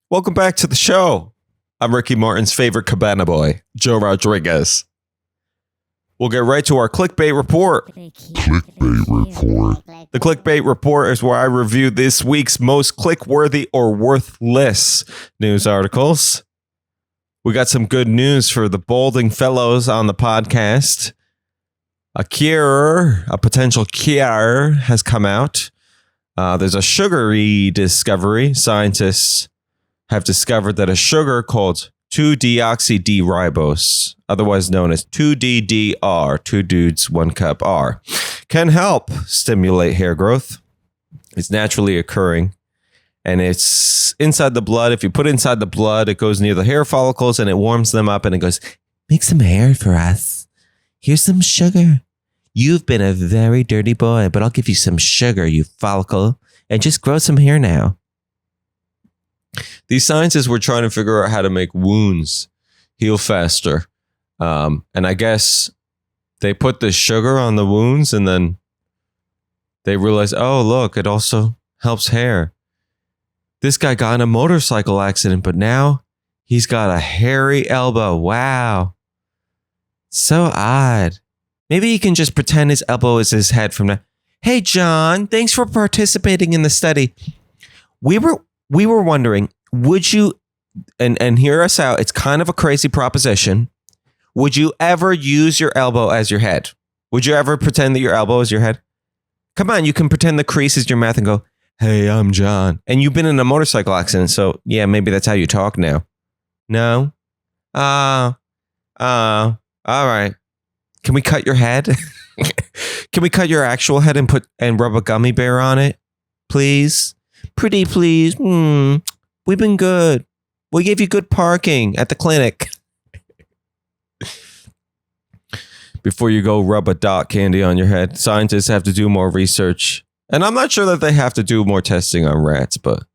Welcome back to the show. I'm Ricky Martin's favorite cabana boy, Joe Rodriguez. We'll get right to our clickbait report. The clickbait report is where I review this week's most click-worthy or worthless news articles. We got some good news for the balding fellows on the podcast. A potential cure has come out. There's a sugary discovery. Scientists have discovered that a sugar called 2-deoxy-D-ribose, otherwise known as 2DDR, 2 dudes, 1 cup R, can help stimulate hair growth. It's naturally occurring, and it's inside the blood. If you put it inside the blood, it goes near the hair follicles, and it warms them up, and it goes, make some hair for us. Here's some sugar. You've been a very dirty boy, but I'll give you some sugar, you follicle, and just grow some hair now. These scientists were trying to figure out how to make wounds heal faster. And I guess they put the sugar on the wounds and then they realized, oh, look, it also helps hair. This guy got in a motorcycle accident, but now he's got a hairy elbow. Wow. So odd. Maybe he can just pretend his elbow is his head from now. Hey, John, thanks for participating in the study. We were wondering, would you, and hear us out, it's kind of a crazy proposition. Would you ever use your elbow as your head? Would you ever pretend that your elbow is your head? Come on, you can pretend the crease is your mouth and go, hey, I'm John. And you've been in a motorcycle accident, so yeah, maybe that's how you talk now. No? All right. Can we cut your head? Can we cut your actual head and rub a gummy bear on it? Please? Pretty please. We've been good. We gave you good parking at the clinic. Before you go rub a dot candy on your head, scientists have to do more research. And I'm not sure that they have to do more testing on rats, but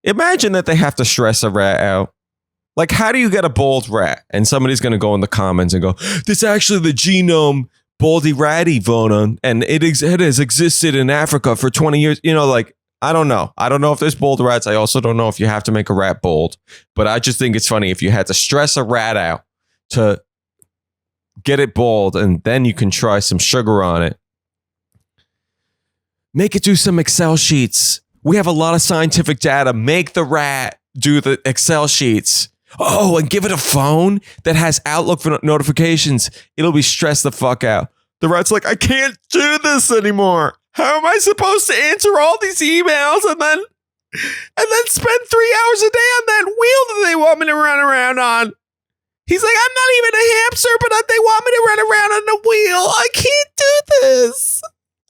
imagine that they have to stress a rat out. Like, how do you get a bald rat? And somebody's going to go in the comments and go, this is actually the genome baldy ratty Vona, and it has existed in Africa for 20 years. You know, like, I don't know. I don't know if there's bald rats. I also don't know if you have to make a rat bald. But I just think it's funny if you had to stress a rat out to get it bald, and then you can try some sugar on it. Make it do some Excel sheets. We have a lot of scientific data. Make the rat do the Excel sheets. Oh, and give it a phone that has Outlook for notifications. It'll be stressed the fuck out. The rat's like, I can't do this anymore. How am I supposed to answer all these emails and then spend 3 hours a day on that wheel that they want me to run around on? He's like, I'm not even a hamster, but they want me to run around on a wheel. I can't do this.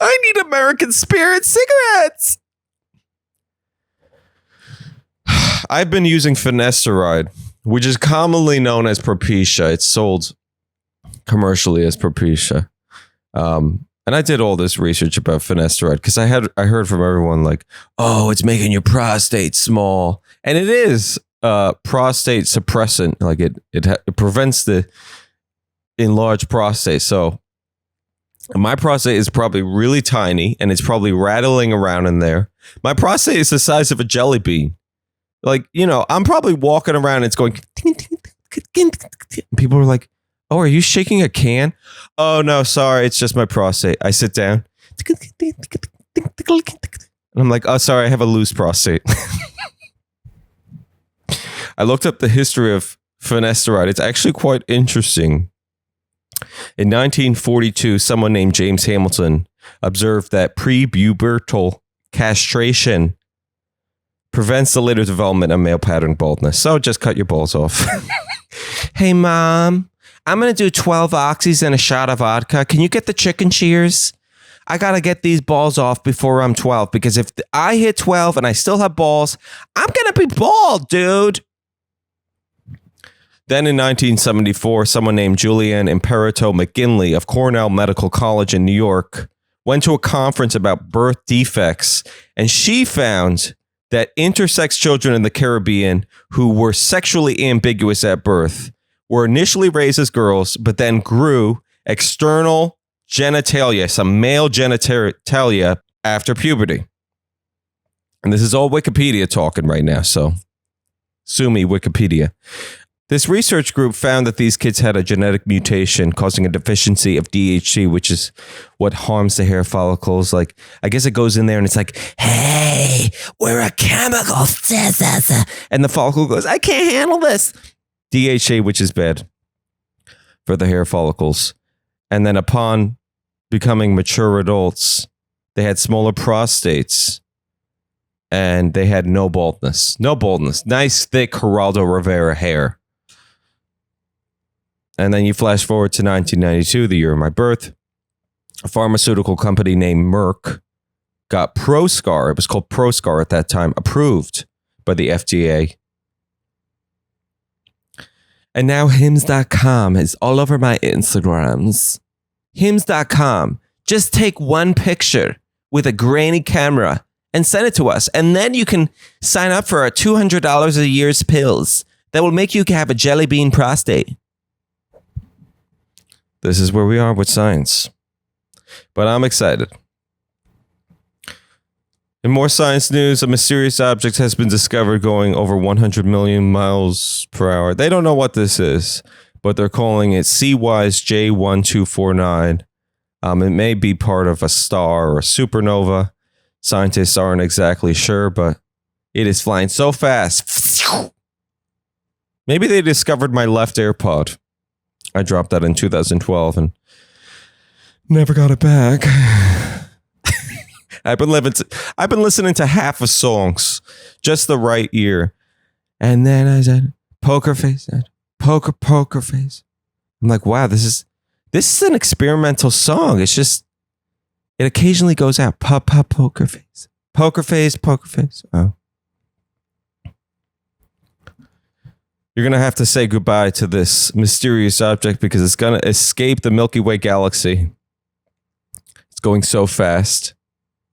I need American Spirit cigarettes. I've been using finasteride, which is commonly known as Propecia. It's sold commercially as Propecia. And I did all this research about finasteride because I heard from everyone like, oh, it's making your prostate small. And it is prostate suppressant. Like it prevents the enlarged prostate. So my prostate is probably really tiny and it's probably rattling around in there. My prostate is the size of a jelly bean. Like, you know, I'm probably walking around and it's going. People are like, oh, are you shaking a can? Oh, no, sorry. It's just my prostate. I sit down. And I'm like, oh, sorry. I have a loose prostate. I looked up the history of finasteride. It's actually quite interesting. In 1942, someone named James Hamilton observed that prepubertal castration prevents the later development of male pattern baldness. So just cut your balls off. Hey, Mom, I'm going to do 12 oxys and a shot of vodka. Can you get the chicken shears? I got to get these balls off before I'm 12 because if I hit 12 and I still have balls, I'm going to be bald, dude. Then in 1974, someone named Julianne Imperato McGinley of Cornell Medical College in New York went to a conference about birth defects, and she found that intersex children in the Caribbean who were sexually ambiguous at birth were initially raised as girls, but then grew external genitalia, some male genitalia after puberty. And this is all Wikipedia talking right now, so Sue me, Wikipedia. This research group found that these kids had a genetic mutation causing a deficiency of DHT, which is what harms the hair follicles. Like, I guess it goes in there and it's like, hey, we're a chemical. And the follicle goes, I can't handle this. DHT, which is bad for the hair follicles. And then upon becoming mature adults, they had smaller prostates and they had no baldness. No baldness. Nice, thick Geraldo Rivera hair. And then you flash forward to 1992, the year of my birth. A pharmaceutical company named Merck got Proscar. It was called Proscar at that time, approved by the FDA. And now Hims.com is all over my Instagrams. Hims.com. Just take one picture with a grainy camera and send it to us. And then you can sign up for our $200 a year's pills that will make you have a jelly bean prostate. This is where we are with science. But I'm excited. In more science news, a mysterious object has been discovered going over 100 million miles per hour. They don't know what this is, but they're calling it CWISE J1249. It may be part of a star or a supernova. Scientists aren't exactly sure, but it is flying so fast. Maybe they discovered my left AirPod. I dropped that in 2012 and never got it back. I've been listening to half of songs, just the right ear. And then I said, poker face, poker face. I'm like, wow, this is an experimental song. It's just, it occasionally goes out. Poker face. Poker face, poker face. Oh. You're going to have to say goodbye to this mysterious object because it's going to escape the Milky Way galaxy. It's going so fast.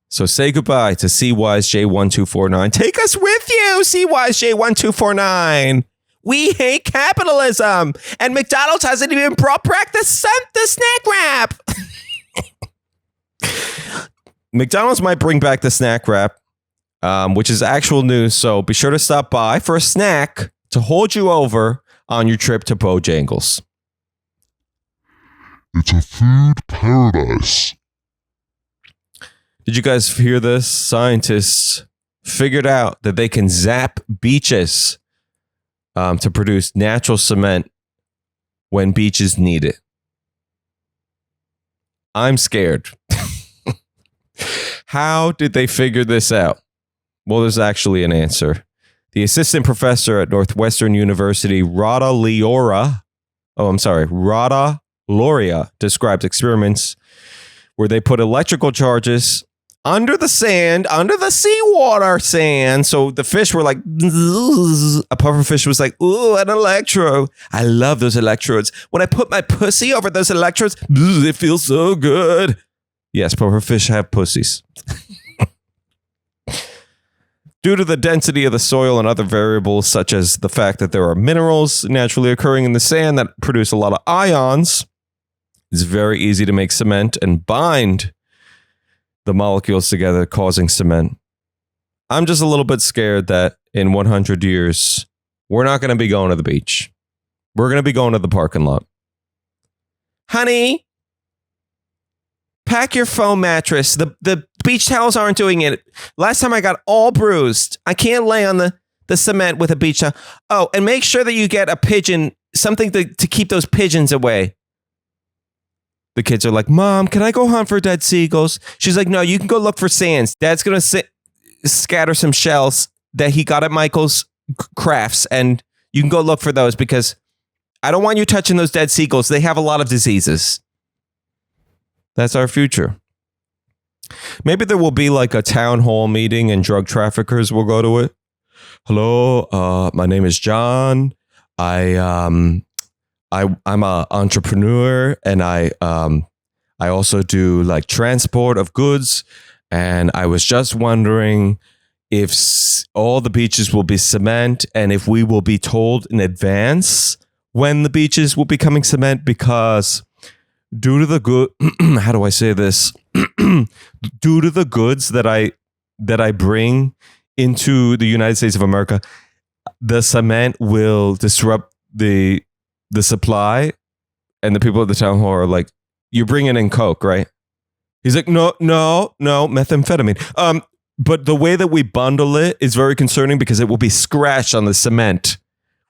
So say goodbye to CWISE J1249. Take us with you, CWISE J1249. We hate capitalism. And McDonald's hasn't even brought back the snack wrap. McDonald's might bring back the snack wrap, which is actual news. So be sure to stop by for a snack to hold you over on your trip to Bojangles. It's a food paradise. Did you guys hear this? Scientists figured out that they can zap beaches to produce natural cement when beaches need it. I'm scared. How did they figure this out? Well, there's actually an answer. The assistant professor at Northwestern University, Rada Loria, described experiments where they put electrical charges under the sand, under the seawater sand. So the fish were like, a pufferfish was like, ooh, an electrode. I love those electrodes. When I put my pussy over those electrodes, it feels so good. Yes, pufferfish have pussies. Due to the density of the soil and other variables, such as the fact that there are minerals naturally occurring in the sand that produce a lot of ions, it's very easy to make cement and bind the molecules together, causing cement. I'm just a little bit scared that in 100 years, we're not going to be going to the beach. We're going to be going to the parking lot. Honey, pack your foam mattress. The beach towels aren't doing it. Last time I got all bruised. I can't lay on the cement with a beach towel. Oh, and make sure that you get a pigeon, something to keep those pigeons away. The kids are like, Mom, can I go hunt for dead seagulls? She's like, no, you can go look for sands. Dad's going to scatter some shells that he got at Michael's Crafts, and you can go look for those because I don't want you touching those dead seagulls. They have a lot of diseases. That's our future. Maybe there will be like a town hall meeting and drug traffickers will go to it. Hello, my name is John. I'm an entrepreneur and I also do like transport of goods. And I was just wondering if all the beaches will be cement and if we will be told in advance when the beaches will be becoming cement, because due to the good, how do I say this? Due to the goods that I bring into the United States of America, the cement will disrupt the supply, and the people at the town hall are like, "You're bringing in coke, right?" He's like, "No, methamphetamine." But the way that we bundle it is very concerning because it will be scratched on the cement.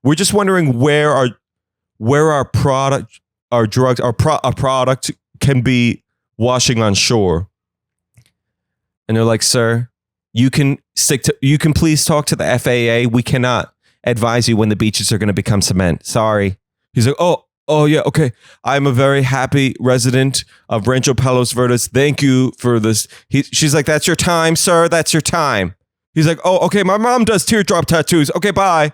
We're just wondering where our product, our drugs, our product can be washing on shore. And they're like, "Sir, you can please talk to the FAA. We cannot advise you when the beaches are going to become cement. Sorry." He's like, Oh yeah, okay. I'm a very happy resident of Rancho Palos Verdes. Thank you for this. She's like, "That's your time, sir. That's your time." He's like, "Oh, okay. My mom does teardrop tattoos. Okay, bye."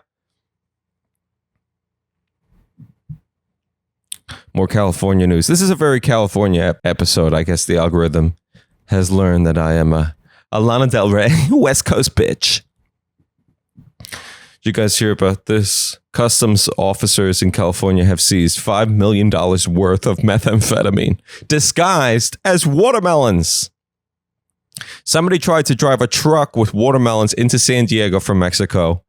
More California news. This is a very California episode. I guess the algorithm has learned that I am a Lana Del Rey West Coast bitch. Did you guys hear about this? Customs officers in California have seized $5 million worth of methamphetamine disguised as watermelons. Somebody tried to drive a truck with watermelons into San Diego from Mexico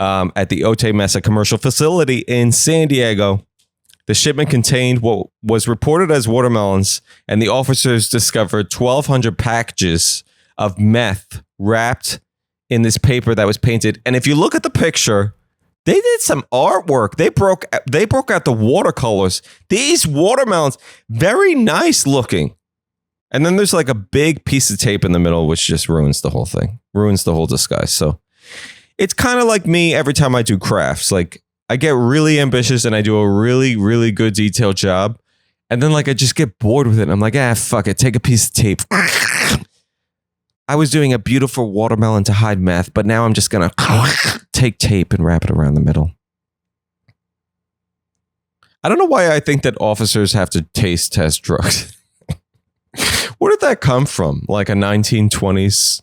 at the Otay Mesa commercial facility in San Diego. The shipment contained what was reported as watermelons, and the officers discovered 1,200 packages of meth wrapped in this paper that was painted. And if you look at the picture, they did some artwork. They broke out the watercolors. These watermelons, very nice looking. And then there's like a big piece of tape in the middle, which just ruins the whole thing, ruins the whole disguise. So it's kind of like me every time I do crafts. Like, I get really ambitious and I do a really, really good detailed job. And then like I just get bored with it. And I'm like, fuck it. Take a piece of tape. I was doing a beautiful watermelon to hide meth, but now I'm just going to take tape and wrap it around the middle. I don't know why I think that officers have to taste test drugs. Where did that come from? Like a 1920s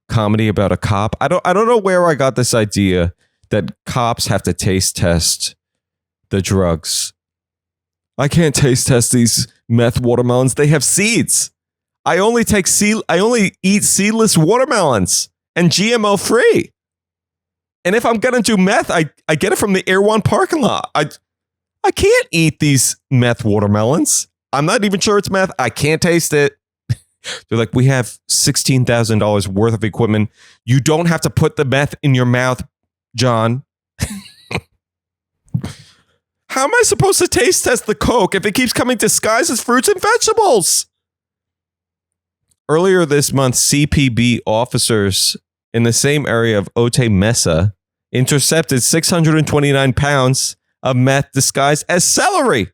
comedy about a cop? I don't know where I got this idea that cops have to taste test the drugs. I can't taste test these meth watermelons. They have seeds. I only eat seedless watermelons and GMO free. And if I'm going to do meth, I get it from the Air One parking lot. I can't eat these meth watermelons. I'm not even sure it's meth. I can't taste it. They're like, "We have $16,000 worth of equipment. You don't have to put the meth in your mouth, John." How am I supposed to taste test the Coke if it keeps coming disguised as fruits and vegetables? Earlier this month, CPB officers in the same area of Otay Mesa intercepted 629 pounds of meth disguised as celery.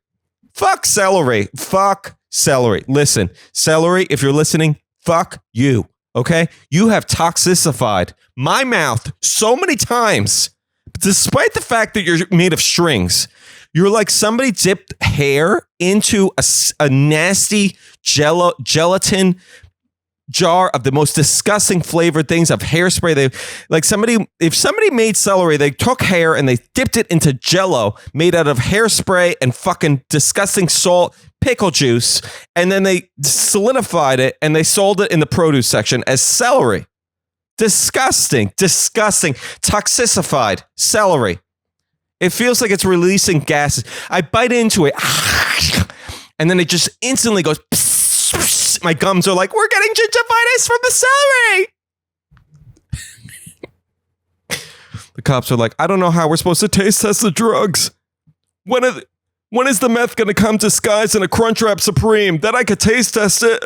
Fuck celery. Fuck celery. Listen, celery, if you're listening, fuck you. Okay? You have toxicified my mouth so many times, despite the fact that you're made of strings. You're like somebody dipped hair into a nasty gelatin jar of the most disgusting flavored things of hairspray. If somebody made celery, they took hair and they dipped it into Jello made out of hairspray and fucking disgusting salt, pickle juice, and then they solidified it and they sold it in the produce section as celery. Disgusting, toxicified celery. It feels like it's releasing gases. I bite into it, and then it just instantly goes. Psst, psst. My gums are like, "We're getting gingivitis from the celery." The cops are like, "I don't know how we're supposed to taste test the drugs. When is the meth going to come disguised in a Crunchwrap Supreme that I could taste test it?"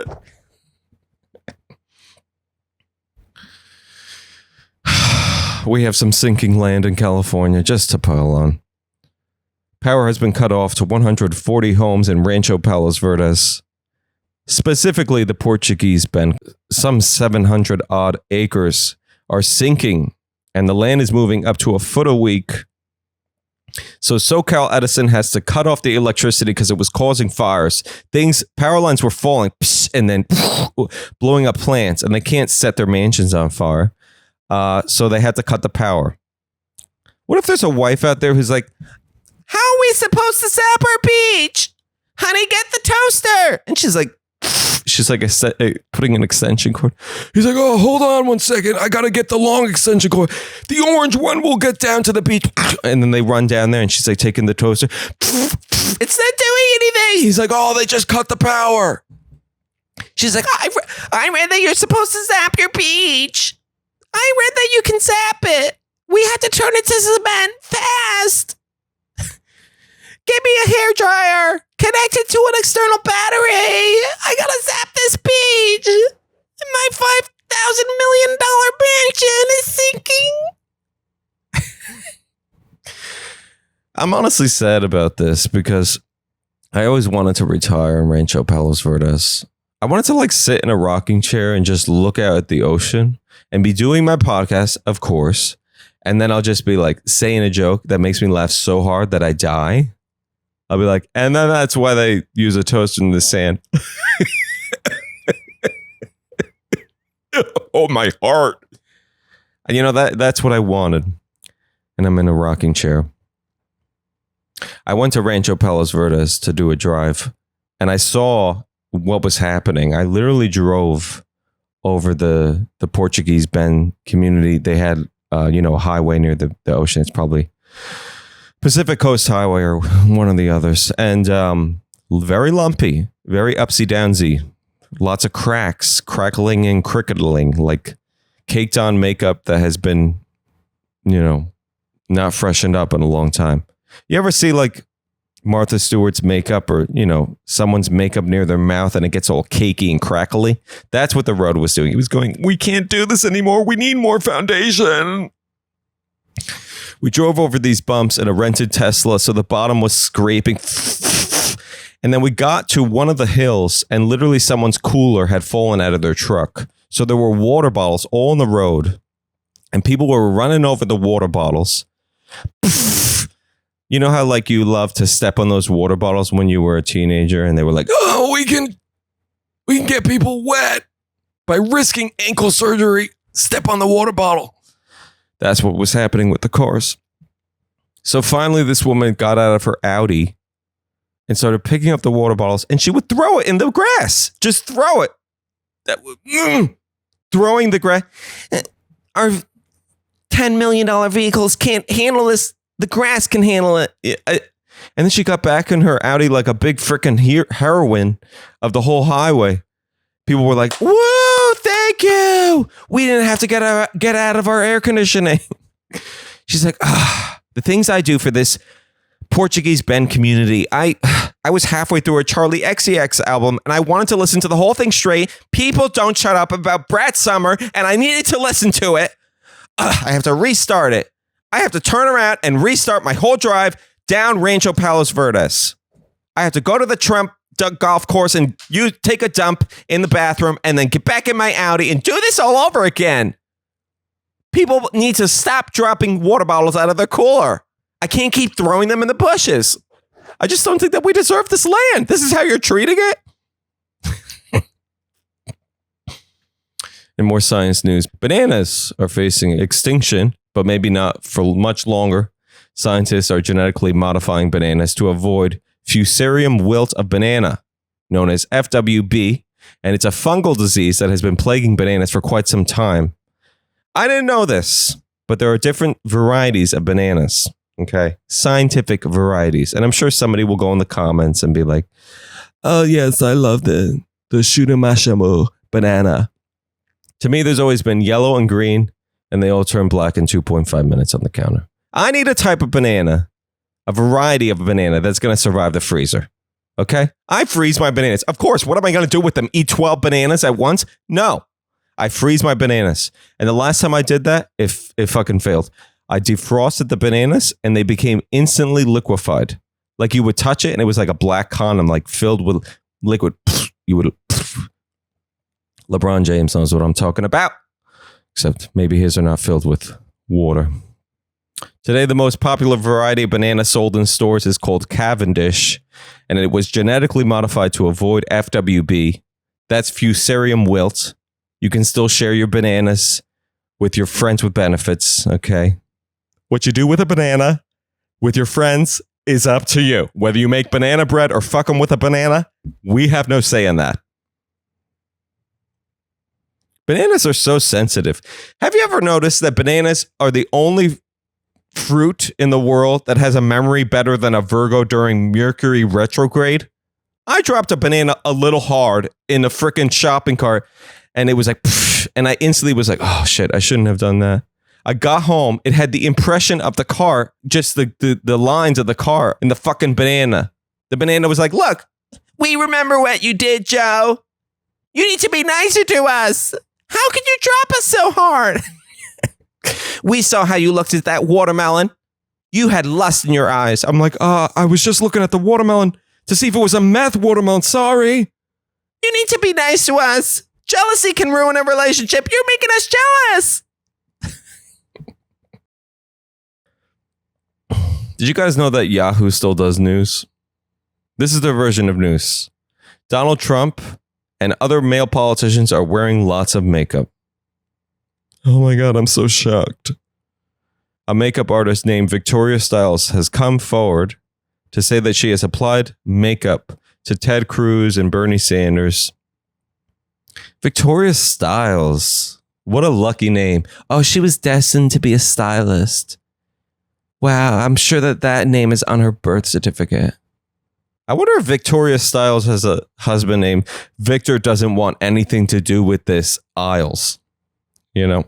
We have some sinking land in California just to pile on. Power has been cut off to 140 homes in Rancho Palos Verdes. Specifically, the Portuguese Bend. Some 700 odd acres are sinking, and the land is moving up to a foot a week. So SoCal Edison has to cut off the electricity because it was causing fires. Power lines were falling and then blowing up plants, and they can't set their mansions on fire. So they had to cut the power. What if there's a wife out there who's like, "How are we supposed to zap our beach? Honey, get the toaster." And she's like, she's like putting an extension cord. He's like, oh, hold on 1 second. I got to get the long extension cord. The orange one will get down to the beach. And then they run down there and she's like taking the toaster. It's not doing anything. He's like, oh, they just cut the power. She's like, I read that you're supposed to zap your beach. I read that you can zap it. We had to turn it to cement fast. Give me a hairdryer. Connect it to an external battery. I gotta zap this beach. And my $5,000 million mansion is sinking. I'm honestly sad about this because I always wanted to retire in Rancho Palos Verdes. I wanted to like sit in a rocking chair and just look out at the ocean and be doing my podcast, of course. And then I'll just be like saying a joke that makes me laugh so hard that I die. I'll be like, and then that's why they use a toaster in the sand. Oh, my heart. And you know, that's what I wanted. And I'm in a rocking chair. I went to Rancho Palos Verdes to do a drive. And I saw what was happening. I literally drove over the Portuguese Bend community. They had, a highway near the ocean. It's probably Pacific Coast Highway or one of the others. And very lumpy, very upsy-downsy. Lots of cracks, crackling and cricketling, like caked on makeup that has been, not freshened up in a long time. You ever see like Martha Stewart's makeup or, someone's makeup near their mouth and it gets all cakey and crackly? That's what the road was doing. It was going, we can't do this anymore. We need more foundation. We drove over these bumps in a rented Tesla, so the bottom was scraping. And then we got to one of the hills, and literally someone's cooler had fallen out of their truck. So there were water bottles all on the road, and people were running over the water bottles. You know how like you love to step on those water bottles when you were a teenager, and they were like, "Oh, we can get people wet by risking ankle surgery. Step on the water bottle." That's what was happening with the cars. So finally, this woman got out of her Audi and started picking up the water bottles, and she would throw it in the grass. Just throw it. Throwing the grass. Our $10 million vehicles can't handle this. The grass can handle it. And then she got back in her Audi like a big freaking heroine of the whole highway. People were like, woo, thank you. We didn't have to get out of our air conditioning. She's like, the things I do for this Portuguese Bend community. I was halfway through a Charlie XCX album and I wanted to listen to the whole thing straight. People don't shut up about Brat Summer and I needed to listen to it. I have to restart it. I have to turn around and restart my whole drive down Rancho Palos Verdes. I have to go to the Trump golf course and you take a dump in the bathroom and then get back in my Audi and do this all over again. People need to stop dropping water bottles out of their cooler. I can't keep throwing them in the bushes. I just don't think that we deserve this land. This is how you're treating it? In more science news, bananas are facing extinction, but maybe not for much longer. Scientists are genetically modifying bananas to avoid Fusarium wilt of banana, known as FWB, and it's a fungal disease that has been plaguing bananas for quite some time. I didn't know this, but there are different varieties of bananas, okay? Scientific varieties. And I'm sure somebody will go in the comments and be like, oh, yes, I love the Shunamashimo banana. To me, there's always been yellow and green, and they all turn black in 2.5 minutes on the counter. I need a type of banana, a variety of a banana that's going to survive the freezer. Okay? I freeze my bananas. Of course, what am I going to do with them? Eat 12 bananas at once? No. I freeze my bananas. And the last time I did that, it fucking failed. I defrosted the bananas and they became instantly liquefied. Like you would touch it and it was like a black condom, like filled with liquid. You would. LeBron James knows what I'm talking about. Except maybe his are not filled with water. Today, the most popular variety of banana sold in stores is called Cavendish, and it was genetically modified to avoid FWB. That's Fusarium wilt. You can still share your bananas with your friends with benefits, okay? What you do with a banana with your friends is up to you. Whether you make banana bread or fuck them with a banana, we have no say in that. Bananas are so sensitive. Have you ever noticed that bananas are the only fruit in the world that has a memory better than a Virgo during Mercury retrograde? I dropped a banana a little hard in a freaking shopping cart, and it was like, pfft, and I instantly was like, oh shit, I shouldn't have done that. I got home, it had the impression of the car, just the lines of the car in the fucking banana. The banana was like, look, we remember what you did, Joe. You need to be nicer to us. How could you drop us so hard? We saw how you looked at that watermelon. You had lust in your eyes. I'm like, I was just looking at the watermelon to see if it was a meth watermelon. Sorry. You need to be nice to us. Jealousy can ruin a relationship. You're making us jealous. Did you guys know that Yahoo still does news? This is their version of news. Donald Trump and other male politicians are wearing lots of makeup. Oh my God, I'm so shocked. A makeup artist named Victoria Stiles has come forward to say that she has applied makeup to Ted Cruz and Bernie Sanders. Victoria Stiles. What a lucky name. Oh, she was destined to be a stylist. Wow, I'm sure that name is on her birth certificate. I wonder if Victoria Stiles has a husband named Victor doesn't want anything to do with this Isles. You know?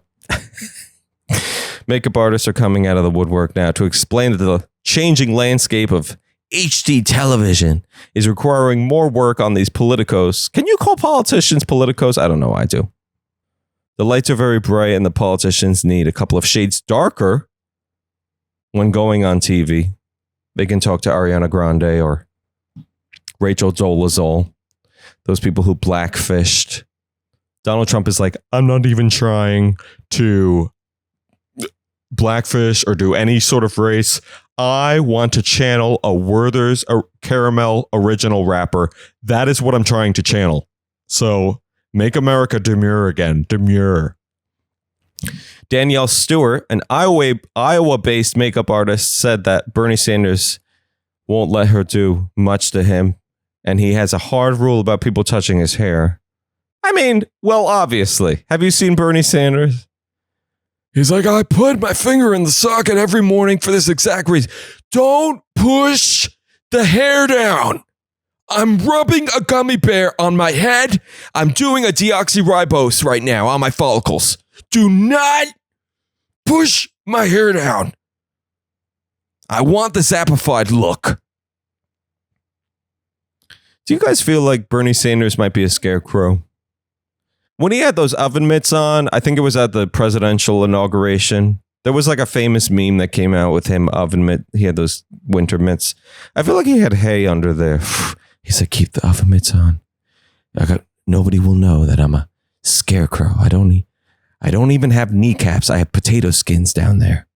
Makeup artists are coming out of the woodwork now to explain that the changing landscape of HD television is requiring more work on these politicos. Can you call politicians politicos? I don't know. I do. The lights are very bright and the politicians need a couple of shades darker when going on TV. They can talk to Ariana Grande or Rachel Dolezal, those people who blackfished. Donald Trump is like, I'm not even trying to blackfish or do any sort of race. I want to channel a Werther's caramel original wrapper. That is what I'm trying to channel. So make America demure again. Demure. Danielle Stewart, an Iowa-based makeup artist, said that Bernie Sanders won't let her do much to him, and he has a hard rule about people touching his hair. I mean, well, obviously. Have you seen Bernie Sanders? He's like, I put my finger in the socket every morning for this exact reason. Don't push the hair down. I'm rubbing a gummy bear on my head. I'm doing a deoxyribose right now on my follicles. Do not push my hair down. I want the zappified look. Do you guys feel like Bernie Sanders might be a scarecrow? When he had those oven mitts on, I think it was at the presidential inauguration, there was like a famous meme that came out with him oven mitt. He had those winter mitts. I feel like he had hay under there. He's like, keep the oven mitts on. Nobody will know that I'm a scarecrow. I don't even have kneecaps. I have potato skins down there.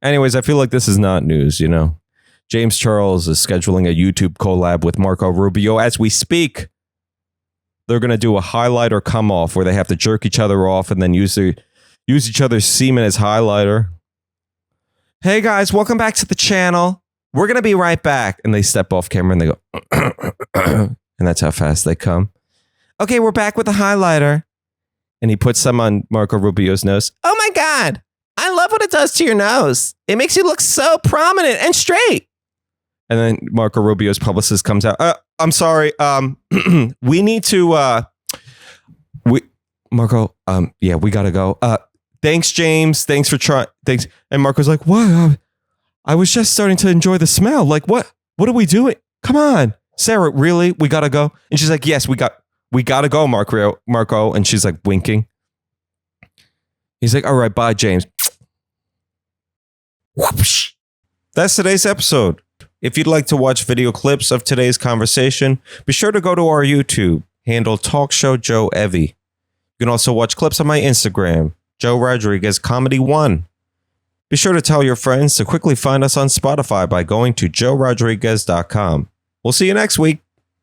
Anyways, I feel like this is not news, you know. James Charles is scheduling a YouTube collab with Marco Rubio as we speak. They're going to do a highlighter come off where they have to jerk each other off and then use each other's semen as highlighter. Hey guys, welcome back to the channel. We're going to be right back. And they step off camera and they go, and that's how fast they come. Okay, we're back with the highlighter. And he puts some on Marco Rubio's nose. Oh my God. I love what it does to your nose. It makes you look so prominent and straight. And then Marco Rubio's publicist comes out. I'm sorry. We need to. Marco. Yeah, we gotta go. Thanks, James. Thanks for trying. Thanks. And Marco's like, what? I was just starting to enjoy the smell. Like, what? What are we doing? Come on, Sarah. Really? We gotta go. And she's like, yes, we gotta go, Marco. And she's like winking. He's like, all right, bye, James. Whoosh. That's today's episode. If you'd like to watch video clips of today's conversation, be sure to go to our YouTube, handle Talk Show Joe Evie. You can also watch clips on my Instagram, Joe Rodriguez Comedy 1. Be sure to tell your friends to quickly find us on Spotify by going to joerodriguez.com. We'll see you next week.